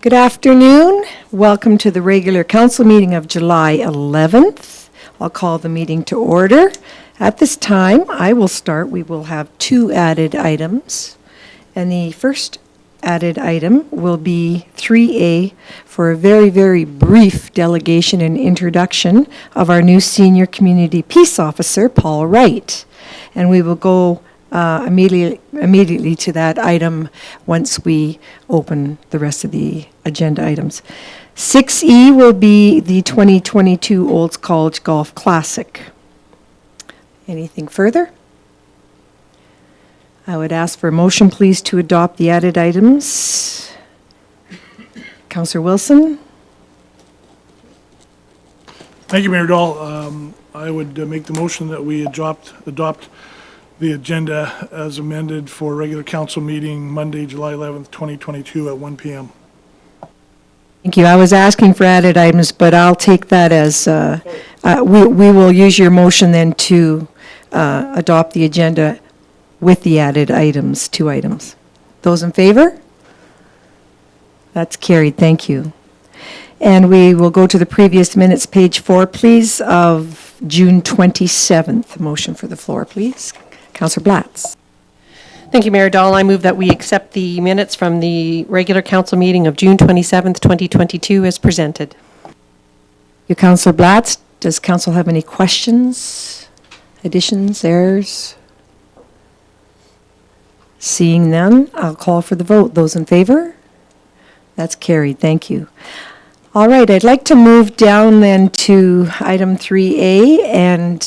Good afternoon. Welcome to the regular council meeting of July 11th. I'll call the meeting to order. At this time, I will start. We will have two added items. And the first added item will be 3A for a very, very brief delegation and introduction of our new senior community peace officer, Paul Wright. And we will go immediately to that item once we open the rest of the agenda items. 6E will be the 2022 Olds College Golf Classic. Anything further? I would ask for a motion, please, to adopt the added items. Councillor Wilson? Thank you, Mayor Dahl. I would make the motion that we adopt the agenda as amended for regular council meeting Monday, July 11th, 2022 at 1 p.m. Thank you. I was asking for added items, but I'll take that as, we will use your motion then to adopt the agenda with the added items, two items. Those in favor? That's carried. Thank you. And we will go to the previous minutes, page 4, please, of June 27th. Motion for the floor, please. Councillor Blatz. Thank you, Mayor Dahl. I move that we accept the minutes from the regular council meeting of June 27th, 2022 as presented. You, Councillor Blatz. Does council have any questions, additions, errors? Seeing none, I'll call for the vote. Those in favor? That's carried. Thank you. All right, I'd like to move down then to item 3A, and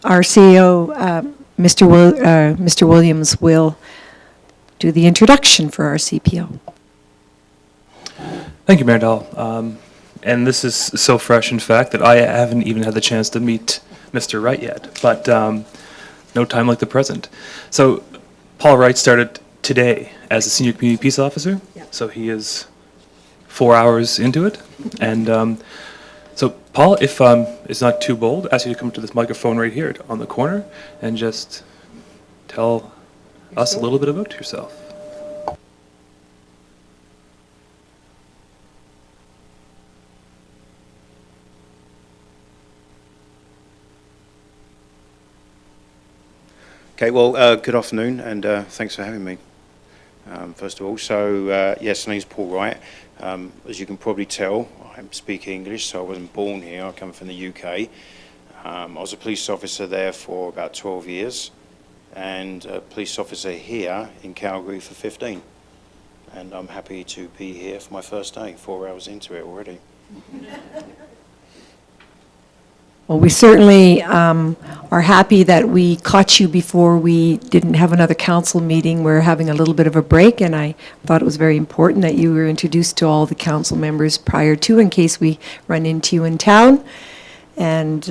our CEO, Mr. Williams, will do the introduction for our CPO. Thank you, Mayor Dahl. And this is so fresh, in fact, that I haven't even had the chance to meet Mr. Wright yet, but no time like the present. So Paul Wright started today as a senior community peace officer, so he is 4 hours into it. And so Paul, if it's not too bold, I ask you to come to this microphone right here on the corner and just tell us a little bit about yourself. Okay, well, good afternoon, and thanks for having me, first of all. So, yes, my name's Paul Wright. As you can probably tell, I speak English, so I wasn't born here. I come from the UK. I was a police officer there for about 12 years, and a police officer here in Calgary for 15. And I'm happy to be here for my first day, 4 hours into it already. Well, we certainly are happy that we caught you before we didn't have another council meeting. We're having a little bit of a break, and I thought it was very important that you were introduced to all the council members prior to, in case we run into you in town. And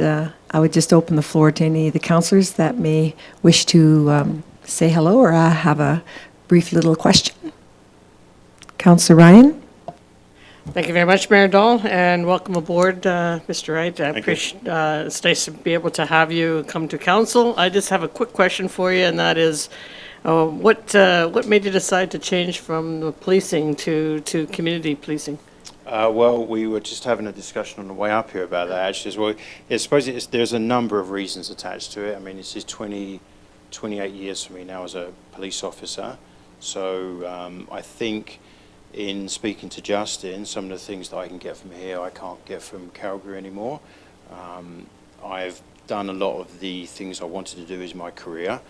I would just open the floor to any of the councillors that may wish to say hello or have a brief little question. Councillor Ryan? Thank you very much, Mayor Dahl, and welcome aboard, Mr. Wright. I appreciate it's nice to be able to have you come to council. I just have a quick question for you, and that is, what made you decide to change from the policing to community policing? Well, we were just having a discussion on the way up here about that, actually, as well. I suppose there's a number of reasons attached to it. I mean, this is 28 years for me now as a police officer. So I think in speaking to Justin, some of the things that I can get from here, I can't get from Calgary anymore. I've done a lot of the things I wanted to do in my career.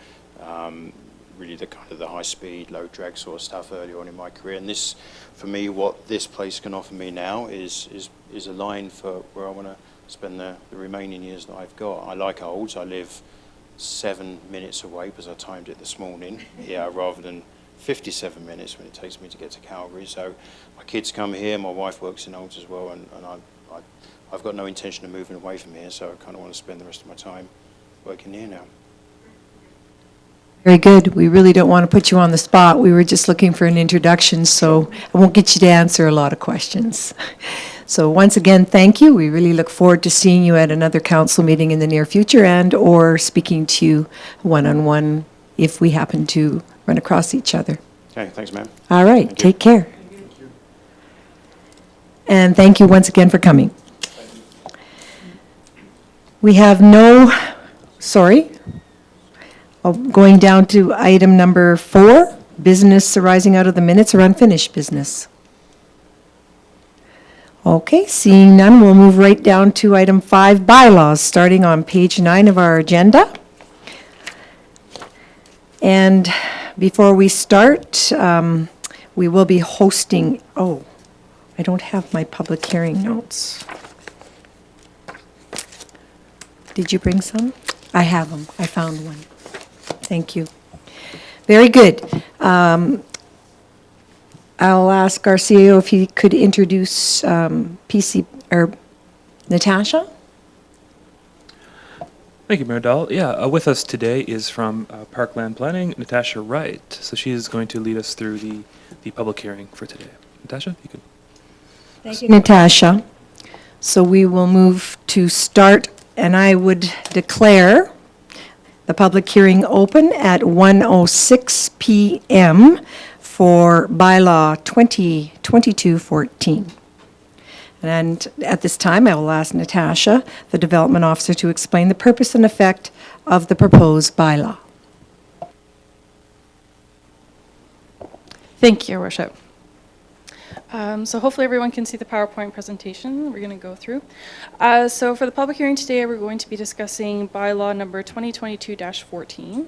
Really the kind of the high speed, low drag sort of stuff early on in my career. And this, for me, what this place can offer me now is a line for where I want to spend the remaining years that I've got. I like Olds. I live 7 minutes away because I timed it this morning here rather than 57 minutes when it takes me to get to Calgary. So my kids come here, my wife works in Olds as well, and I've got no intention of moving away from here, so I kind of want to spend the rest of my time working here now. Very good. We really don't want to put you on the spot. We were just looking for an introduction, so I won't get you to answer a lot of questions. So once again, thank you. We really look forward to seeing you at another council meeting in the near future and or speaking to you one-on-one if we happen to run across each other. Okay, thanks, ma'am. All right, take care. And thank you once again for coming. We have going down to item number 4, business arising out of the minutes or unfinished business. Okay, seeing none, we'll move right down to item 5, bylaws, starting on page 9 of our agenda. And before we start, we will be hosting, I don't have my public hearing notes. Did you bring some? I have them. I found one. Thank you. Very good. I'll ask our CEO if he could introduce Natasha. Thank you, Mayor Dahl. Yeah, with us today is from Parkland Planning, Natasha Wright. So she is going to lead us through the public hearing for today. Natasha, you could. Thank you, Natasha. So we will move to start, and I would declare the public hearing open at 1:06 p.m. for bylaw 2022-14. And at this time, I will ask Natasha, the Development Officer, to explain the purpose and effect of the proposed bylaw. Thank you, Your Worship. So hopefully everyone can see the PowerPoint presentation we're going to go through. So for the public hearing today, we're going to be discussing bylaw number 2022-14.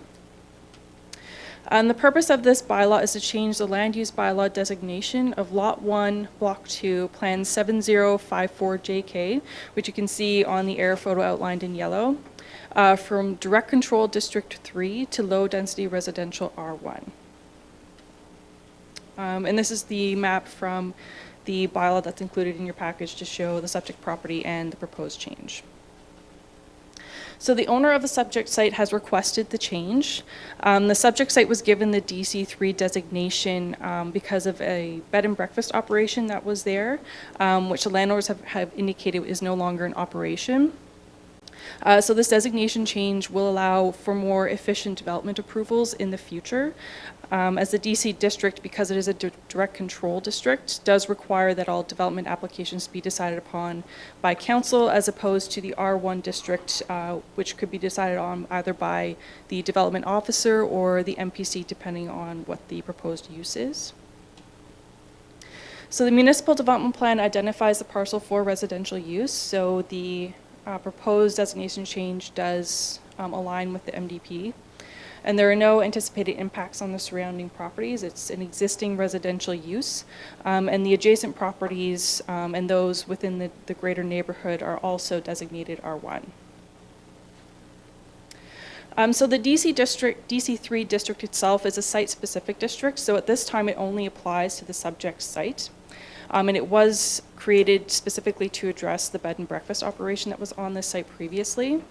And the purpose of this bylaw is to change the land use bylaw designation of Lot 1, Block 2, Plan 7054JK, which you can see on the air photo outlined in yellow, from Direct Control District 3 to Low Density Residential R1. And this is the map from the bylaw that's included in your package to show the subject property and the proposed change. So the owner of the subject site has requested the change. The subject site was given the DC3 designation because of a bed and breakfast operation that was there, which the landowners have indicated is no longer in operation. So this designation change will allow for more efficient development approvals in the future. As the DC district, because it is a direct control district, does require that all development applications be decided upon by council as opposed to the R1 district, which could be decided on either by the development officer or the MPC, depending on what the proposed use is. So the municipal development plan identifies the parcel for residential use, so the proposed designation change does align with the MDP. And there are no anticipated impacts on the surrounding properties. It's an existing residential use. And the adjacent properties and those within the greater neighborhood are also designated R1. So the DC3 district itself is a site-specific district. So at this time, it only applies to the subject site. And it was created specifically to address the bed and breakfast operation that was on this site previously.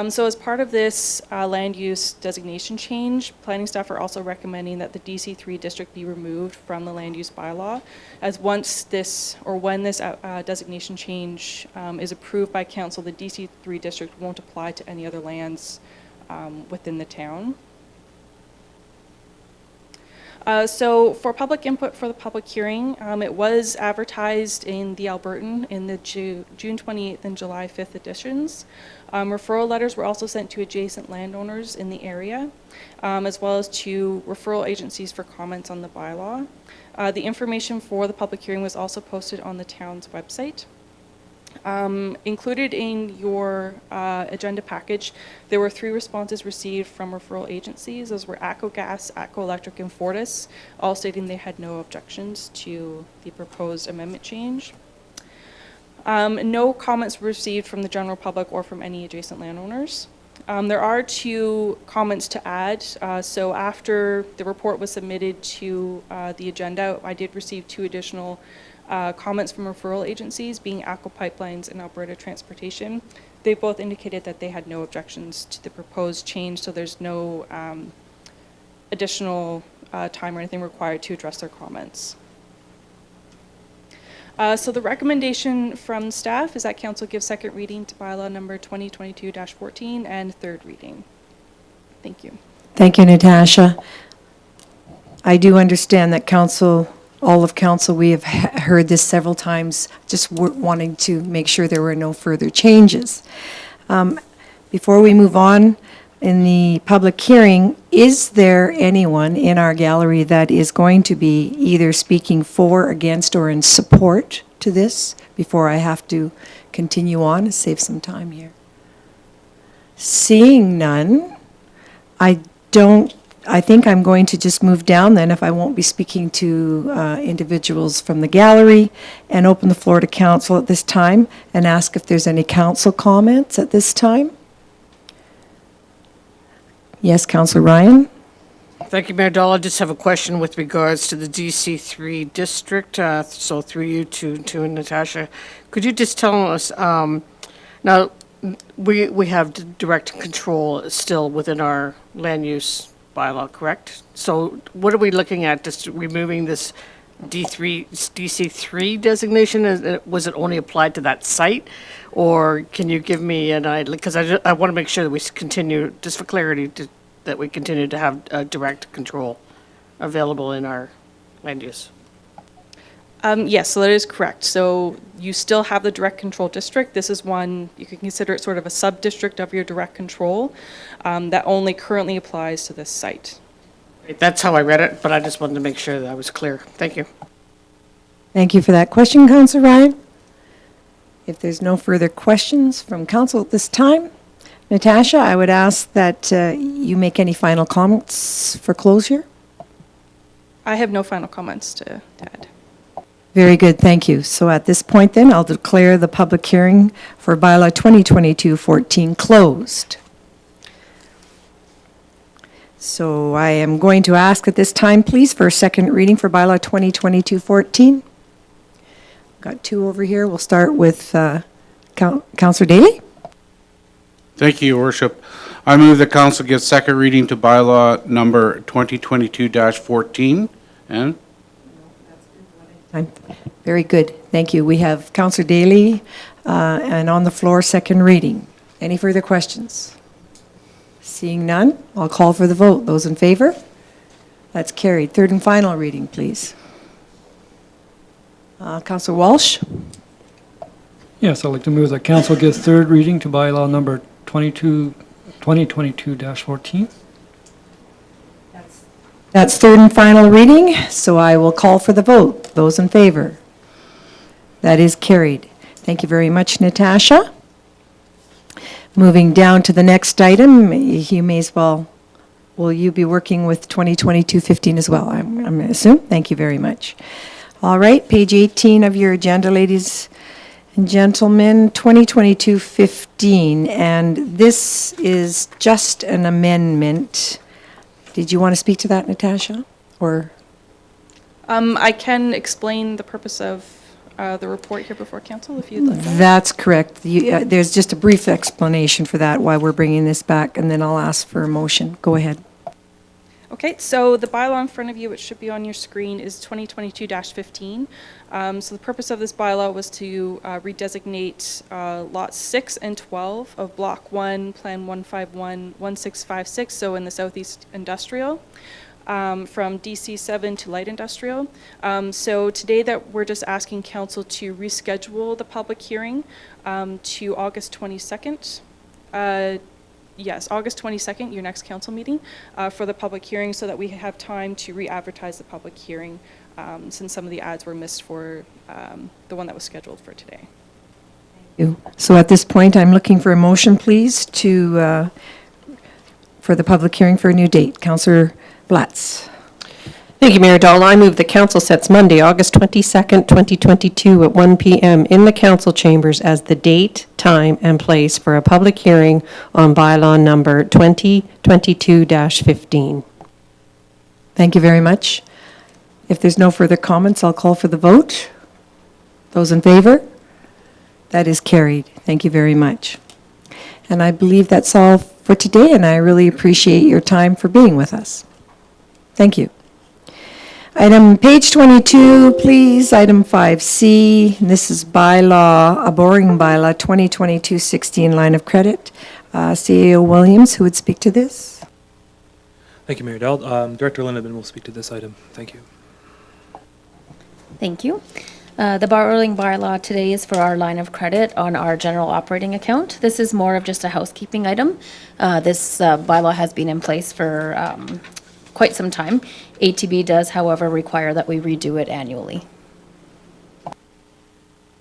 So as part of this land use designation change, planning staff are also recommending that the DC3 district be removed from the land use bylaw, as when this designation change is approved by council, the DC3 district won't apply to any other lands within the town. So for public input for the public hearing, it was advertised in the Albertan in the June 28th and July 5th editions. Referral letters were also sent to adjacent landowners in the area, as well as to referral agencies for comments on the bylaw. The information for the public hearing was also posted on the town's website. Included in your agenda package, there were 3 responses received from referral agencies. Those were ATCO Gas, ATCO Electric, and Fortis, all stating they had no objections to the proposed amendment change. No comments were received from the general public or from any adjacent landowners. There are 2 comments to add. So after the report was submitted to the agenda, I did receive 2 additional comments from referral agencies, being ATCO Pipelines and Alberta Transportation. They both indicated that they had no objections to the proposed change, so there's no additional time or anything required to address their comments. So the recommendation from staff is that council give second reading to bylaw number 2022-14 and third reading. Thank you. Thank you, Natasha. I do understand that council all of council, we have heard this several times, just wanting to make sure there were no further changes. Before we move on in the public hearing, is there anyone in our gallery that is going to be either speaking for, against, or in support to this before I have to continue on, save some time here? Seeing none, I think I'm going to just move down then, if I won't be speaking to individuals from the gallery, and open the floor to council at this time and ask if there's any council comments at this time. Yes, Councillor Ryan? Thank you, Mayor Dahl. I just have a question with regards to the DC3 district, so through you to Natasha. Could you just tell us, now, we have direct control still within our land use bylaw, correct? So what are we looking at, just removing this DC3 designation? Was it only applied to that site? Or can you give me an idea, because I want to make sure that we continue, just for clarity, that we continue to have direct control available in our land use. Yes, so that is correct. So you still have the direct control district. This is one, you can consider it sort of a sub-district of your direct control that only currently applies to this site. That's how I read it, but I just wanted to make sure that I was clear. Thank you. Thank you for that question, Councillor Ryan. If there's no further questions from council at this time, Natasha, I would ask that you make any final comments for closure. I have no final comments to add. Very good, thank you. So at this point then, I'll declare the public hearing for bylaw 2022-14 closed. So I am going to ask at this time, please, for a second reading for bylaw 2022-14. Got two over here. We'll start with Councillor Daly. Thank you, Your Worship. I move the council give second reading to bylaw number 2022-14. And Very good, thank you. We have Councillor Daly, and on the floor, second reading. Any further questions? Seeing none, I'll call for the vote. Those in favor? That's carried. Third and final reading, please. Councillor Walsh? Yes, I'd like to move that council gives third reading to bylaw number 2022-14. That's third and final reading, so I will call for the vote. Those in favor? That is carried. Thank you very much, Natasha. Moving down to the next item, you may as well, will you be working with 2022-15 as well? I'm going to assume. Thank you very much. All right, page 18 of your agenda, ladies and gentlemen, 2022-15, and this is just an amendment. Did you want to speak to that, Natasha? Or I can explain the purpose of the report here before council if you'd like that. That's correct. There's just a brief explanation for that, why we're bringing this back, and then I'll ask for a motion. Go ahead. Okay, so the bylaw in front of you, which should be on your screen, is 2022-15. So the purpose of this bylaw was to redesignate lots 6 and 12 of Block 1, Plan 151-1656, so in the Southeast Industrial, from DC7 to Light Industrial. So today that we're just asking council to reschedule the public hearing to August 22nd. Yes, August 22nd, your next council meeting, for the public hearing so that we have time to re-advertise the public hearing since some of the ads were missed for the one that was scheduled for today. So at this point, I'm looking for a motion, please, to for the public hearing for a new date. Councillor Blatz. Thank you, Mayor Dahl. I move the council sets Monday, August 22nd, 2022 at 1 p.m. in the council chambers as the date, time, and place for a public hearing on bylaw number 2022-15. Thank you very much. If there's no further comments, I'll call for the vote. Those in favor? That is carried. Thank you very much. And I believe that's all for today, and I really appreciate your time for being with us. Thank you. Item page 22, please, item 5C. This is bylaw, a borrowing bylaw, 2022-16 line of credit. CAO Williams, who would speak to this? Thank you, Mayor Dahl. Director Lindeman will speak to this item. Thank you. Thank you. The borrowing bylaw today is for our line of credit on our general operating account. This is more of just a housekeeping item. This bylaw has been in place for quite some time. ATB does, however, require that we redo it annually.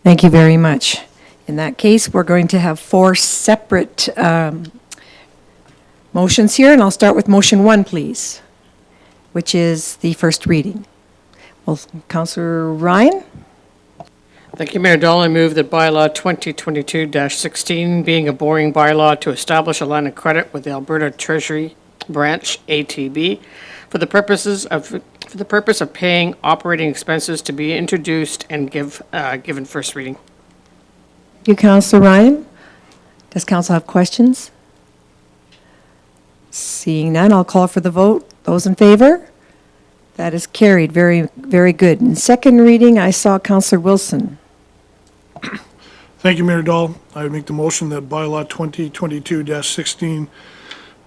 Thank you very much. In that case, we're going to have 4 separate motions here, and I'll start with motion 1, please, which is the first reading. Well, Councillor Ryan? Thank you, Mayor Dahl. I move that bylaw 2022-16, being a borrowing bylaw to establish a line of credit with the Alberta Treasury Branch, ATB, for the purpose of paying operating expenses to be introduced and given first reading. You, Councillor Ryan? Does council have questions? Seeing none, I'll call for the vote. Those in favor? That is carried. Very, very good. In second reading, I saw Councillor Wilson. Thank you, Mayor Dahl. I would make the motion that bylaw 2022-16,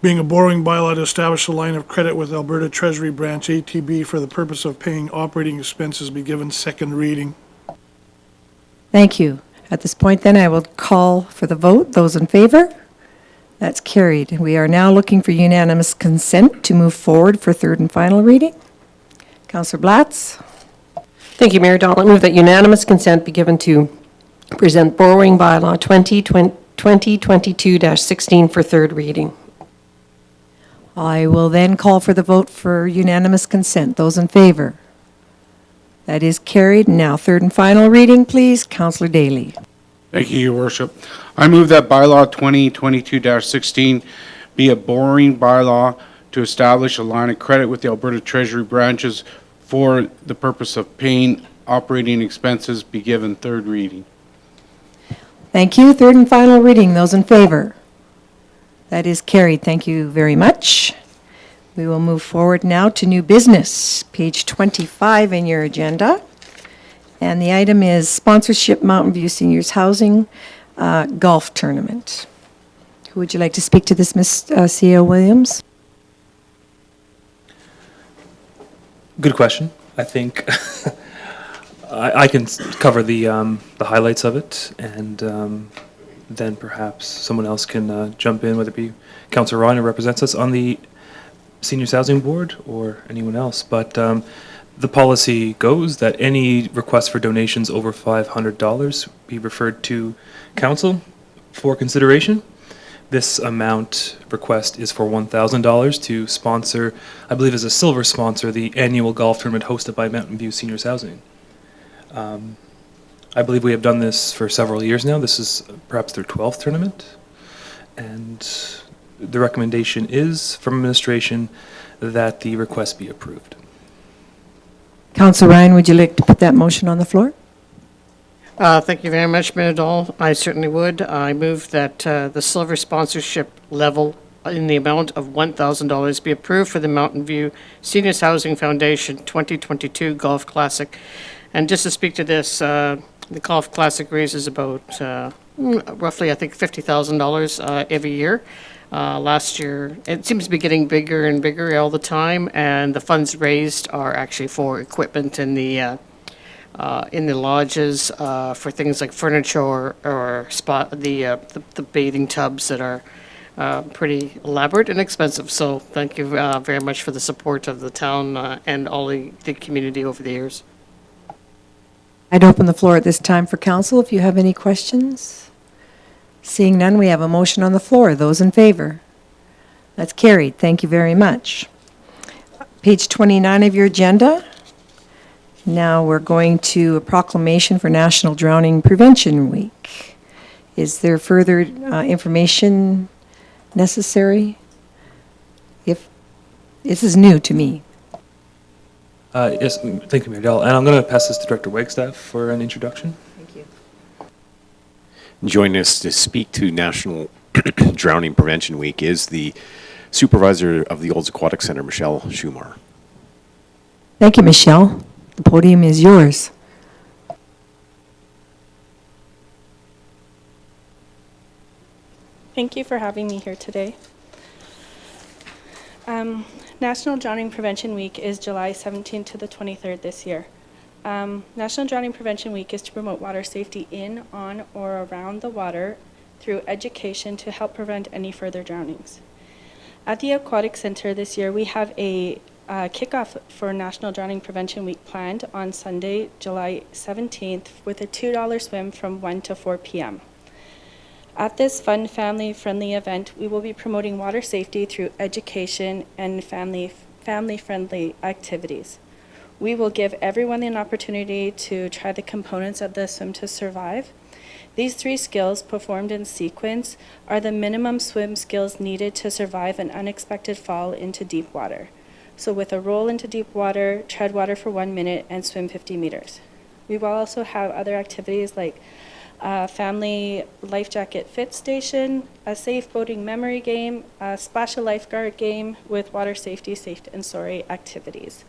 being a borrowing bylaw to establish a line of credit with Alberta Treasury Branch, ATB, for the purpose of paying operating expenses be given second reading. Thank you. At this point, then, I will call for the vote. Those in favor? That's carried. We are now looking for unanimous consent to move forward for third and final reading. Councillor Blatz? Thank you, Mayor Dahl. I move that unanimous consent be given to present borrowing bylaw 2022-16 for third reading. I will then call for the vote for unanimous consent. Those in favor? That is carried. Now, third and final reading, please. Councillor Daly. Thank you, Your Worship. I move that bylaw 2022-16 be a borrowing bylaw to establish a line of credit with the Alberta Treasury branches for the purpose of paying operating expenses be given third reading. Thank you. Third and final reading. Those in favor? That is carried. Thank you very much. We will move forward now to new business, page 25 in your agenda. And the item is sponsorship Mountain View Seniors Housing Golf Tournament. Who would you like to speak to this, Ms. C.O. Williams? Good question. I think I can cover the highlights of it, and then perhaps someone else can jump in, whether it be Councillor Ryan, who represents us on the Seniors Housing Board, or anyone else. But the policy goes that any request for donations over $500 be referred to council for consideration. This amount request is for $1,000 to sponsor, I believe as a silver sponsor, the annual golf tournament hosted by Mountain View Seniors Housing. I believe we have done this for several years now. This is perhaps their 12th tournament. And the recommendation is from administration that the request be approved. Councillor Ryan, would you like to put that motion on the floor? Thank you very much, Mayor Dahl. I certainly would. I move that the silver sponsorship level in the amount of $1,000 be approved for the Mountain View Seniors Housing Foundation 2022 Golf Classic. And just to speak to this, the Golf Classic raises about roughly, I think, $50,000 every year. Last year, it seems to be getting bigger and bigger all the time, and the funds raised are actually for equipment in the lodges, for things like furniture or the bathing tubs that are pretty elaborate and expensive. So thank you very much for the support of the town and all the community over the years. I'd open the floor at this time for council if you have any questions. Seeing none, we have a motion on the floor. Those in favor? That's carried. Thank you very much. Page 29 of your agenda. Now we're going to a proclamation for National Drowning Prevention Week. Is there further information necessary? If this is new to me. Yes, thank you, Mayor Dahl. And I'm going to pass this to Director Wagstaff for an introduction. Thank you. Joining us to speak to National Drowning Prevention Week is the supervisor of the Olds Aquatic Center, Michelle Schumar. Thank you, Michelle. The podium is yours. Thank you for having me here today. National Drowning Prevention Week is July 17th to the 23rd this year. National Drowning Prevention Week is to promote water safety in, on, or around the water through education to help prevent any further drownings. At the Aquatic Center this year, we have a kickoff for National Drowning Prevention Week planned on Sunday, July 17th, with a $2 swim from 1 to 4 p.m. At this fun, family-friendly event, we will be promoting water safety through education and family-friendly activities. We will give everyone an opportunity to try the components of the Swim to Survive. These 3 skills, performed in sequence, are the minimum swim skills needed to survive an unexpected fall into deep water. So with a roll into deep water, tread water for 1 minute, and swim 50 meters. We will also have other activities like family life jacket fit station, a safe boating memory game, a splash a lifeguard game with water safety, and sorry activities.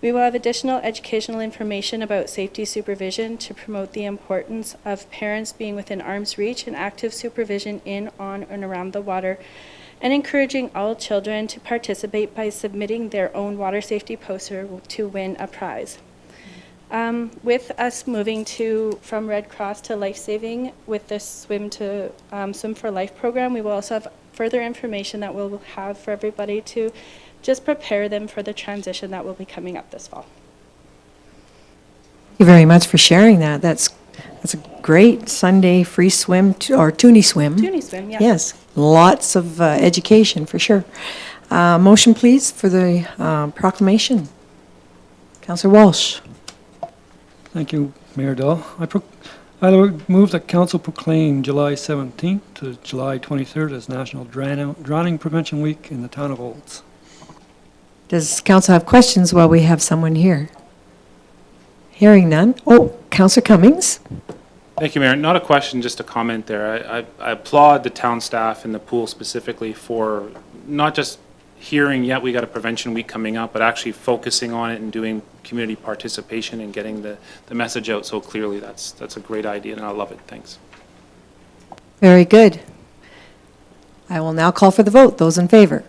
We will have additional educational information about safety supervision to promote the importance of parents being within arm's reach and active supervision in, on, and around the water, and encouraging all children to participate by submitting their own water safety poster to win a prize. With us moving from Red Cross to Life Saving with this Swim for Life program, we will also have further information that we'll have for everybody to just prepare them for the transition that will be coming up this fall. Thank you very much for sharing that. That's a great Sunday free swim, or toonie swim. Toonie swim, yeah. Yes, lots of education for sure. Motion, please, for the proclamation. Councillor Walsh. Thank you, Mayor Dahl. I would move that council proclaim July 17th to July 23rd as National Drowning Prevention Week in the town of Olds. Does council have questions while we have someone here? Hearing none. Oh, Councillor Cummings. Thank you, Mayor. Not a question, just a comment there. I applaud the town staff and the pool specifically for not just hearing, yeah, we got a prevention week coming up, but actually focusing on it and doing community participation and getting the message out so clearly. That's a great idea, and I love it. Thanks. Very good. I will now call for the vote. Those in favor?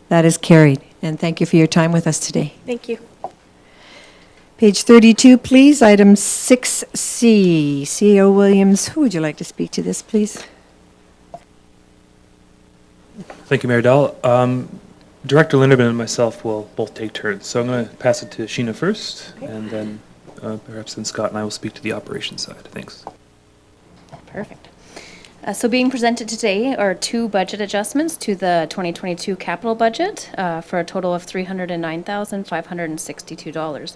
That is carried. And thank you for your time with us today. Thank you. Page 32, please. Item 6C. CEO Williams, who would you like to speak to this, please? Thank you, Mayor Dahl. Director Linderman and myself will both take turns. So I'm going to pass it to Sheena first, and then perhaps then Scott and I will speak to the operations side. Thanks. Perfect. So being presented today are 2 budget adjustments to the 2022 capital budget for a total of $309,562.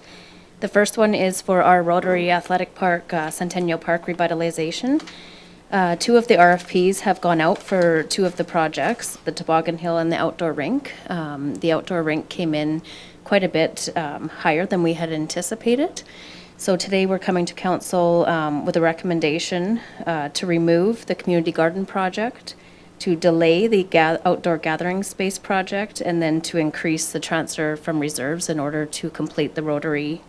The first one is for our Rotary Athletic Park, Centennial Park revitalization. 2 of the RFPs have gone out for 2 of the projects, the Toboggan Hill and the outdoor rink. The outdoor rink came in quite a bit higher than we had anticipated. So today we're coming to council with a recommendation to remove the community garden project, to delay the outdoor gathering space project, and then to increase the transfer from reserves in order to complete the Rotary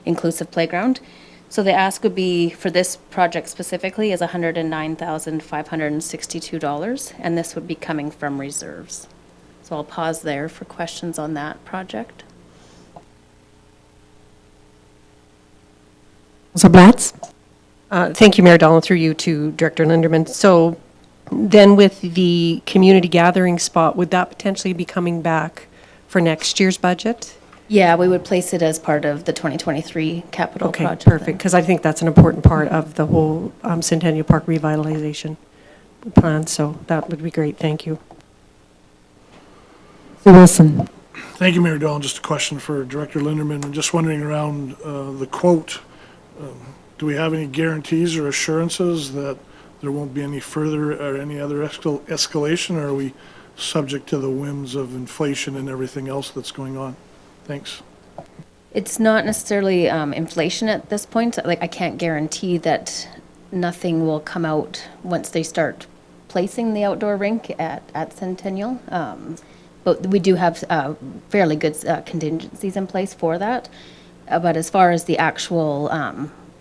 inclusive playground. So the ask would be for this project specifically is $109,562, and this would be coming from reserves. So I'll pause there for questions on that project. Councillor Blatz? Thank you, Mayor Dahl, through you to Director Linderman. So then with the community gathering spot, would that potentially be coming back for next year's budget? Yeah, we would place it as part of the 2023 capital Okay, project. perfect, because I think that's an important part of the whole Centennial Park revitalization plan, so that would be great, thank you. Wilson. Thank you, Mayor Dahl. Just a question for Director Linderman. I'm just wondering around the quote, do we have any guarantees or assurances that there won't be any further or any other escalation, or are we subject to the whims of inflation and everything else that's going on? Thanks. It's not necessarily inflation at this point. Like, I can't guarantee that nothing will come out once they start placing the outdoor rink at Centennial. But we do have fairly good contingencies in place for that. But as far as the actual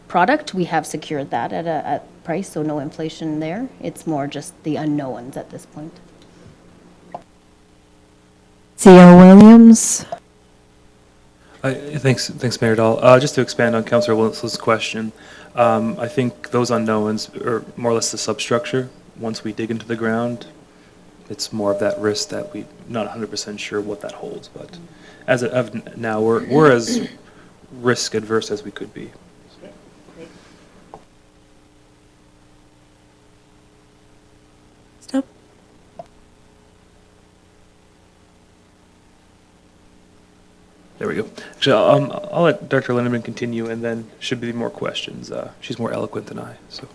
product, we have secured that at a price, so no inflation there. It's more just the unknowns at this point. CEO Williams. Thanks, Mayor Dahl. Just to expand on Councillor Wilson's question, I think those unknowns are more or less the substructure. Once we dig into the ground, it's more of that risk that we're not 100% sure what that holds. But as of now, we're as risk adverse as we could be. Stop. There we go. Actually, I'll let Dr. Lindeman continue, and then should be more questions. She's more eloquent than I, so.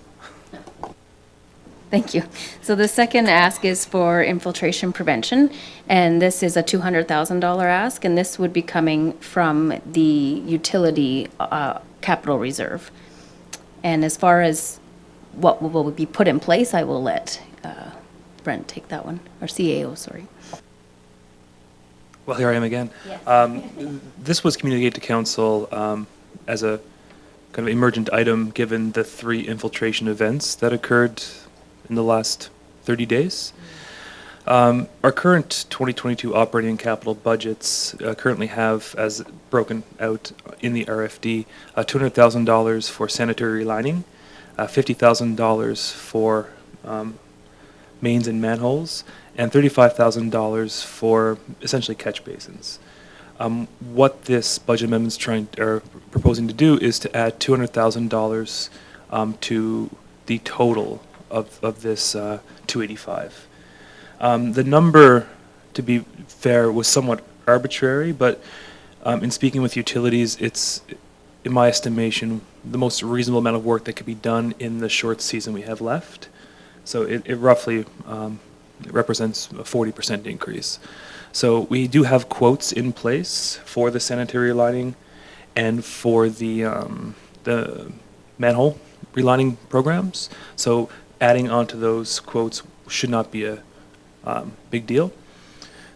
Thank you. So the second ask is for infiltration prevention, and this is a $200,000 ask, and this would be coming from the utility capital reserve. And as far as what will be put in place, I will let Brent take that one, or CAO, sorry. Well, here I am again. Yes. This was communicated to council as a kind of emergent item, given the 3 infiltration events that occurred in the last 30 days. Our current 2022 operating and capital budgets currently have, as broken out in the RFD, $200,000 for sanitary relining, $50,000 for mains and manholes, and $35,000 for essentially catch basins. What this budget amendment is proposing to do is to add $200,000 to the total of this 285. The number, to be fair, was somewhat arbitrary, but in speaking with utilities, it's, in my estimation, the most reasonable amount of work that could be done in the short season we have left. So it roughly represents a 40% increase. So we do have quotes in place for the sanitary lining and for the manhole relining programs. So adding on to those quotes should not be a big deal.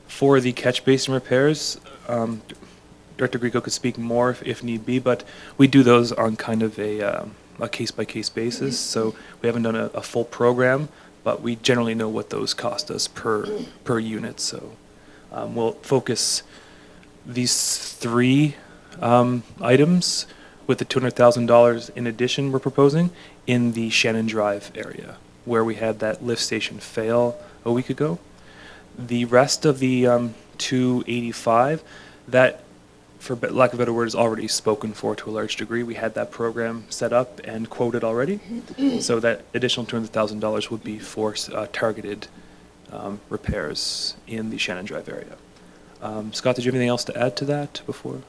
For the catch basin repairs, Director Grieco could speak more if need be, but we do those on kind of a case-by-case basis. So we haven't done a full program, but we generally know what those cost us per unit. So we'll focus these 3 items with the $200,000 in addition we're proposing in the Shannon Drive area, where we had that lift station fail a week ago. The rest of the 285, that, for lack of a better word, is already spoken for to a large degree. We had that program set up and quoted already, so that additional $200,000 would be for targeted repairs in the Shannon Drive area. Scott, did you have anything else to add to that before?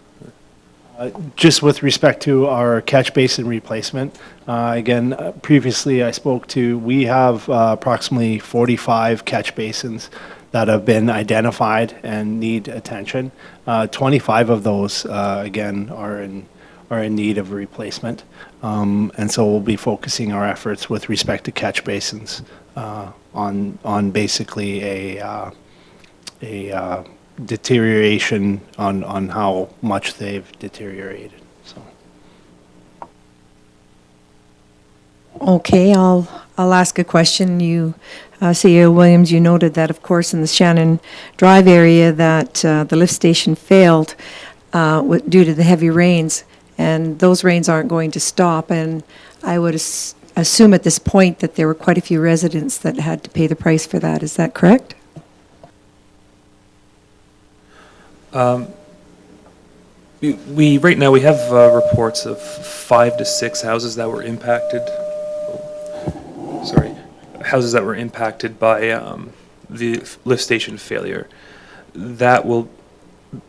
Just with respect to our catch basin replacement, again, previously I spoke to, we have approximately 45 catch basins that have been identified and need attention. 25 of those, again, are in need of replacement. And so we'll be focusing our efforts with respect to catch basins on basically a deterioration on how much they've deteriorated. So. Okay, I'll ask a question. You, CEO Williams, you noted that, of course, in the Shannon Drive area that the lift station failed due to the heavy rains, and those rains aren't going to stop. And I would assume at this point that there were quite a few residents that had to pay the price for that. Is that correct? We right now we have reports of 5 to 6 houses that were impacted. Houses that were impacted by the lift station failure. That will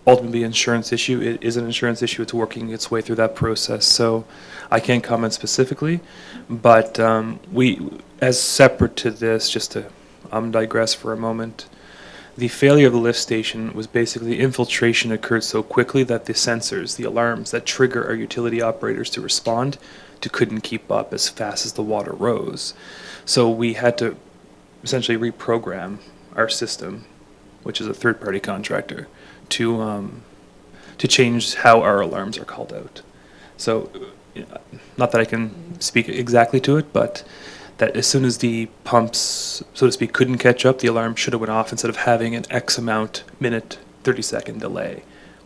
ultimately be an insurance issue. It is an insurance issue. It's working its way through that process. So I can't comment specifically, but we, as separate to this, just to digress for a moment. The failure of the lift station was basically infiltration occurred so quickly that the sensors, the alarms that trigger our utility operators to respond to couldn't keep up as fast as the water rose. So we had to essentially reprogram our system, which is a third-party contractor, to change how our alarms are called out. So not that I can speak exactly to it, but that as soon as the pumps, so to speak, couldn't catch up, the alarm should have went off instead of having an X amount minute, 30-second delay,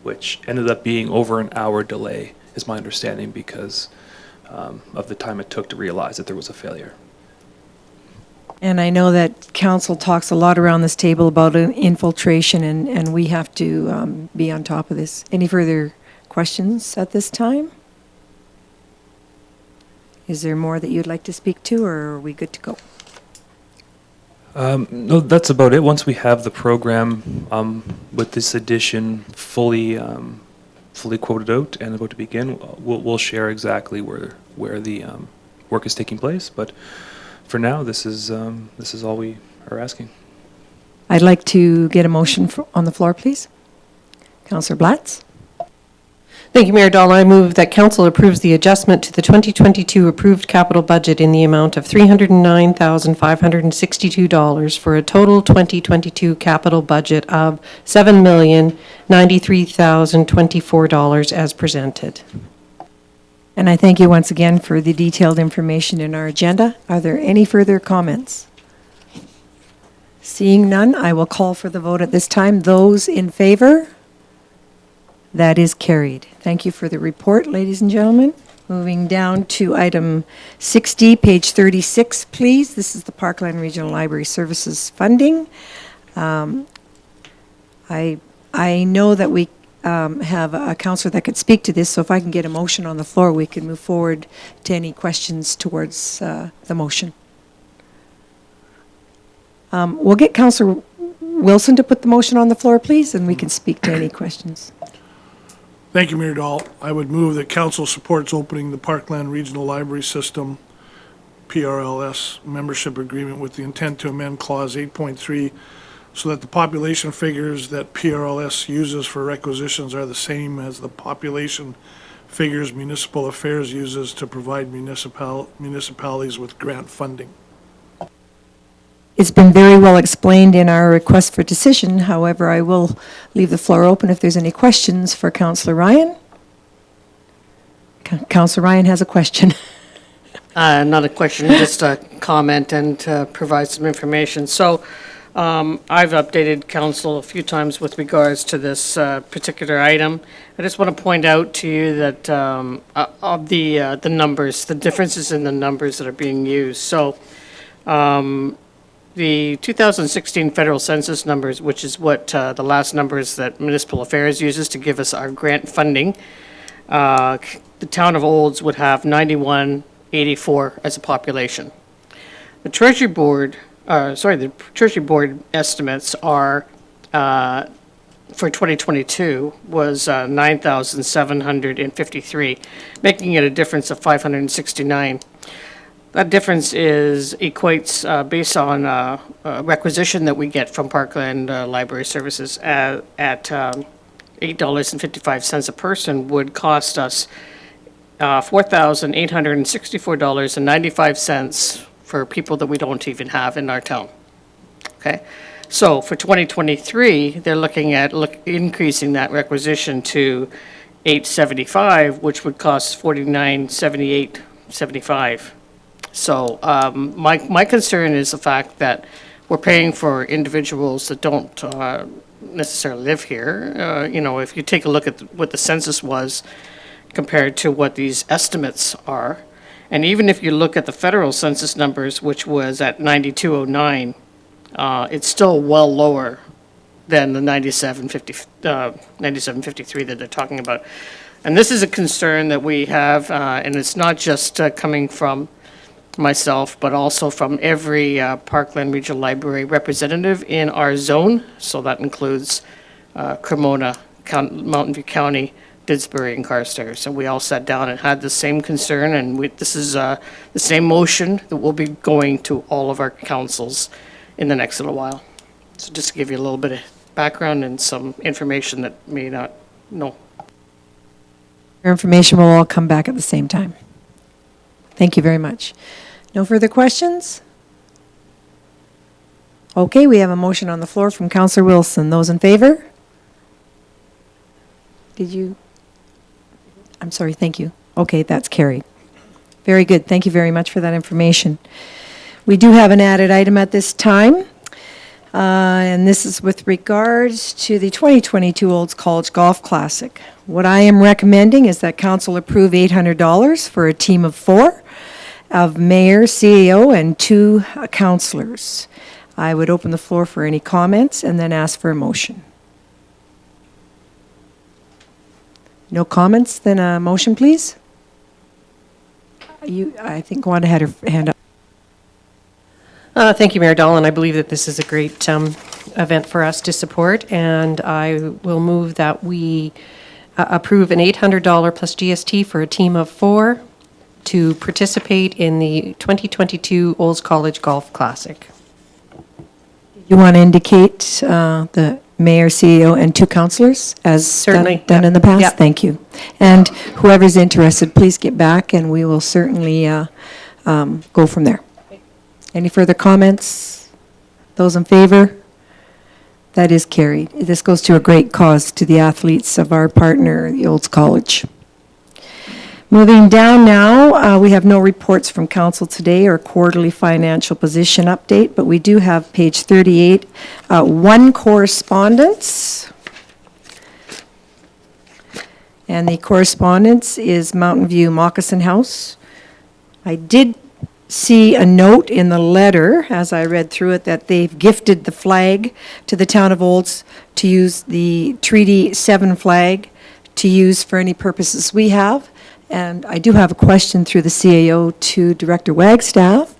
which ended up being over an hour delay, is my understanding, because of the time it took to realize that there was a failure. And I know that council talks a lot around this table about infiltration, and we have to be on top of this. Any further questions at this time? Is there more that you'd like to speak to, or are we good to go? No, that's about it. Once we have the program with this edition fully quoted out and about to begin, we'll share exactly where the work is taking place. But for now, this is all we are asking. I'd like to get a motion on the floor, please. Councillor Blatz? Thank you, Mayor Dahl. I move that council approves the adjustment to the 2022 approved capital budget in the amount of $309,562 for a total 2022 capital budget of $7,093,024 as presented. And I thank you once again for the detailed information in our agenda. Are there any further comments? Seeing none, I will call for the vote at this time. Those in favor? That is carried. Thank you for the report, ladies and gentlemen. Moving down to item 6D, page 36, please. This is the Parkland Regional Library Services funding. I know that we have a counselor that could speak to this, so if I can get a motion on the floor, we can move forward to any questions towards the motion. We'll get Councillor Wilson to put the motion on the floor, please, and we can speak to any questions. Thank you, Mayor Dahl. I would move that council supports opening the Parkland Regional Library System, PRLS, membership agreement with the intent to amend Clause 8.3 so that the population figures that PRLS uses for requisitions are the same as the population figures Municipal Affairs uses to provide municipalities with grant funding. It's been very well explained in our request for decision. However, I will leave the floor open if there's any questions for Councillor Ryan. Councillor Ryan has a question. Not a question, just a comment and to provide some information. So I've updated council a few times with regards to this particular item. I just want to point out to you that of the numbers, the differences in the numbers that are being used. So the 2016 federal census numbers, which is what the last numbers that Municipal Affairs uses to give us our grant funding, the town of Olds would have 9184 as a population. The Treasury Board, the Treasury Board estimates are for 2022 was 9,753, making it a difference of 569. That difference equates based on a requisition that we get from Parkland Library Services at $8.55 a person would cost us $4,864.95 for people that we don't even have in our town. Okay, so for 2023, they're looking at increasing that requisition to $875, which would cost $49.7875. So my concern is the fact that we're paying for individuals that don't necessarily live here. You know, if you take a look at what the census was compared to what these estimates are, and even if you look at the federal census numbers, which was at 9209, it's still well lower than the 9753 that they're talking about. And this is a concern that we have, and it's not just coming from myself, but also from every Parkland Regional Library representative in our zone. So that includes Cremona, Mountain View County, Didsbury, and Carstairs. So we all sat down and had the same concern, and this is the same motion that will be going to all of our councils in the next little while. So just to give you a little bit of background and some information that may not know. Your information will all come back at the same time. Thank you very much. No further questions? Okay, we have a motion on the floor from Councillor Wilson. Those in favor? I'm sorry, thank you. Okay, that's carried. Very good. Thank you very much for that information. We do have an added item at this time. And this is with regards to the 2022 Olds College Golf Classic. What I am recommending is that council approve $800 for a team of 4 of mayor, CAO, and 2 councillors. I would open the floor for any comments and then ask for a motion. No comments, then a motion, please? I think Wanda had her hand up. Thank you, Mayor Dahl, and I believe that this is a great event for us to support, and I will move that we approve an $800 plus GST for a team of 4 to participate in the 2022 Olds College Golf Classic. You want to indicate the mayor, CEO, and 2 councillors as Certainly, done in the past? yeah. Thank you. And whoever's interested, please get back and we will certainly go from there. Any further comments? Those in favor? That is carried. This goes to a great cause to the athletes of our partner, the Olds College. Moving down now, we have no reports from council today or quarterly financial position update, but we do have page 38, 1 correspondence. And the correspondence is Mountain View Moccasin House. I did see a note in the letter, as I read through it, that they've gifted the flag to the town of Olds to use the Treaty 7 flag to use for any purposes we have. And I do have a question through the CAO to Director Wagstaff.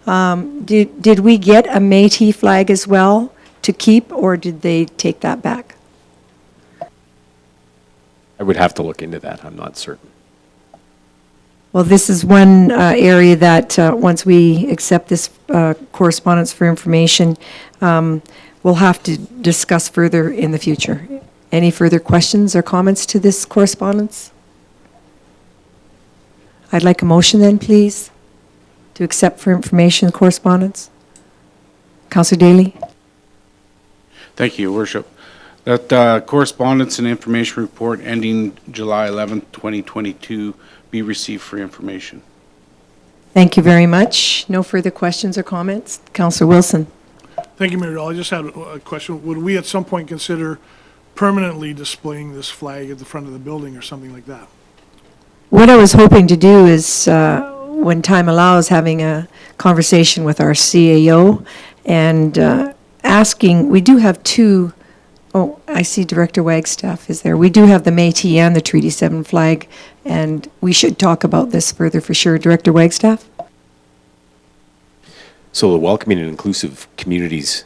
Did we get a Métis flag as well to keep, or did they take that back? I would have to look into that. I'm not certain. Well, this is one area that, once we accept this correspondence for information, we'll have to discuss further in the future. Any further questions or comments to this correspondence? I'd like a motion then, please, to accept for information correspondence. Councillor Daly? Thank you, Your Worship. That correspondence and information report ending July 11th, 2022 be received for information. Thank you very much. No further questions or comments? Councillor Wilson? Thank you, Mayor Dahl. I just had a question. Would we at some point consider permanently displaying this flag at the front of the building or something like that? What I was hoping to do is, when time allows, having a conversation with our CAO and asking, we do have 2, oh, I see Director Wagstaff is there. We do have the Métis and the Treaty 7 flag, and we should talk about this further for sure. Director Wagstaff? So the Welcoming and Inclusive Communities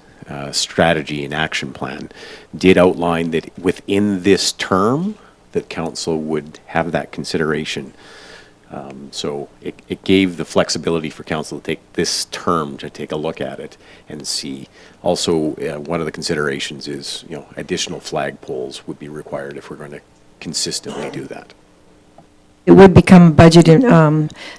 strategy and action plan did outline that within this term, that council would have that consideration. So it gave the flexibility for council to take this term to take a look at it and see. Also, one of the considerations is, additional flag poles would be required if we're going to consistently do that. It would become a budget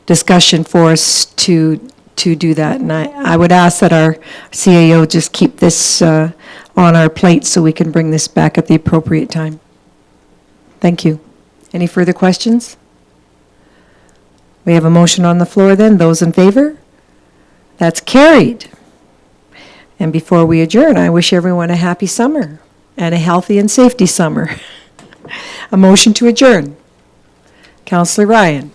discussion for us to do that, and I would ask that our CAO just keep this on our plate so we can bring this back at the appropriate time. Thank you. Any further questions? We have a motion on the floor then. Those in favor? That's carried. And before we adjourn, I wish everyone a happy summer and a healthy and safety summer. A motion to adjourn. Councillor Ryan.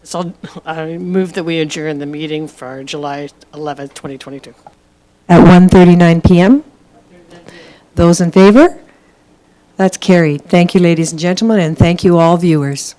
So I move that we adjourn the meeting for July 11th, 2022. At 1:39 p.m. Those in favor? That's carried. Thank you, ladies and gentlemen, and thank you all viewers.